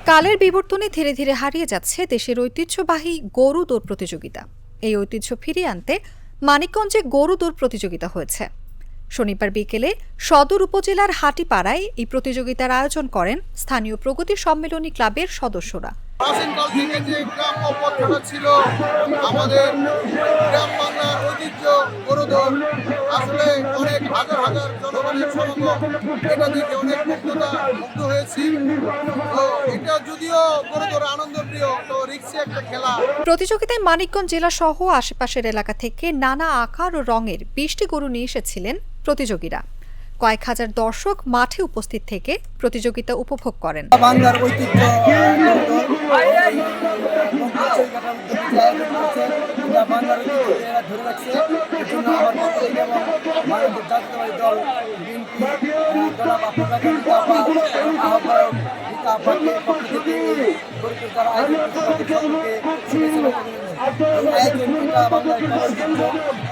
কালের বিবর্তনে ধীরে ধীরে হারিয়ে যাচ্ছে দেশের ঐতিহ্যবাহী গরু দৌড় প্রতিযোগিতা। এই ঐতিহ্য ফিরিয়ে আনতে মানিকগঞ্জে গরু দৌড় প্রতিযোগিতা হয়েছে। শনিবার বিকেলে সদর উপজেলার হাটিপাড়ায় এই প্রতিযোগিতার আয়োজন করেন স্থানীয় প্রগতি সম্মেলনী ক্লাবের সদস্যরা। প্রাচীনকাল থেকে যে গ্রাম্য পথটা ছিল আমাদের গ্রাম বাংলার ঐতিহ্য গরুদৌড়, আসলে অনেক হাজার হাজার জনগণের সমাগম, এটা দেখে অনেক মুগ্ধ হয়েছি। তো এটা যদিও গরুদৌড় আনন্দপ্রিয়, তো রিক্সি একটা খেলা। প্রতিযোগিতায় মানিকগঞ্জ জেলা সহ আশেপাশের এলাকা থেকে নানা আকার ও রঙের 20টি গরু নিয়ে এসেছিলেন প্রতিযোগীরা। কয়েক হাজার দর্শক মাঠে উপস্থিত থেকে প্রতিযোগিতা উপভোগ করেন। বাংলার ঐতিহ্য বাংলার ঐতিহ্য ধরে রাখছে। এর জন্য আমার এবং বাংলাদেশ জাতীয়তাবাদী দল বিএনপি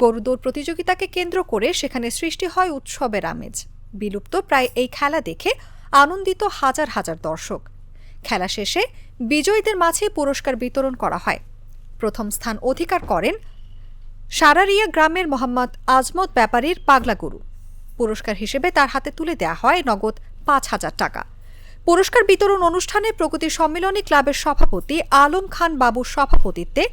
গরু দৌড় প্রতিযোগিতাকে কেন্দ্র করে সেখানে সৃষ্টি হয় উৎসবের আমেজ। বিলুপ্ত প্রায় এই খেলা দেখে আনন্দিত হাজার হাজার দর্শক। খেলা শেষে বিজয়ীদের মাঝে পুরস্কার বিতরণ করা হয়। প্রথম স্থান অধিকার করেন সারারিয়া গ্রামের মোহাম্মদ আজমত ব্যাপারীর পাগলা গরু। পুরস্কার হিসেবে তার হাতে তুলে দেওয়া হয় নগদ 5,000 টাকা। পুরস্কার বিতরণ অনুষ্ঠানে প্রগতি সম্মেলনী ক্লাবের সভাপতি আলম খান বাবুর সভাপতিত্বে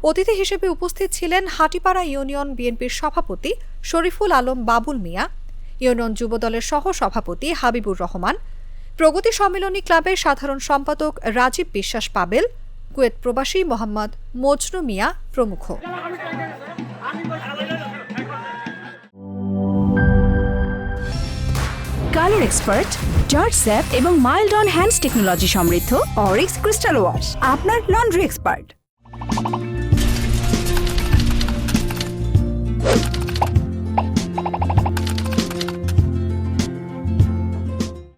অতিথি হিসেবে উপস্থিত ছিলেন হাটিপাড়া ইউনিয়ন বিএনপির সভাপতি শরীফুল আলম বাবুল মিয়া, ইউনিয়ন যুবদলের সহ সভাপতি হাবিবুর রহমান, প্রগতি সম্মেলনী ক্লাবের সাধারণ সম্পাদক রাজীব বিশ্বাস পাবেল, কুয়েত প্রবাসী মোহাম্মদ মজনু মিয়া প্রমুখ। কালার এক্সপার্ট, জর্জ স্যাপ এবং মাইল্ড অন হ্যান্ডস টেকনোলজি সমৃদ্ধ অরিক্স ক্রিস্টাল ওয়াশ আপনার লন্ড্রি এক্সপার্ট।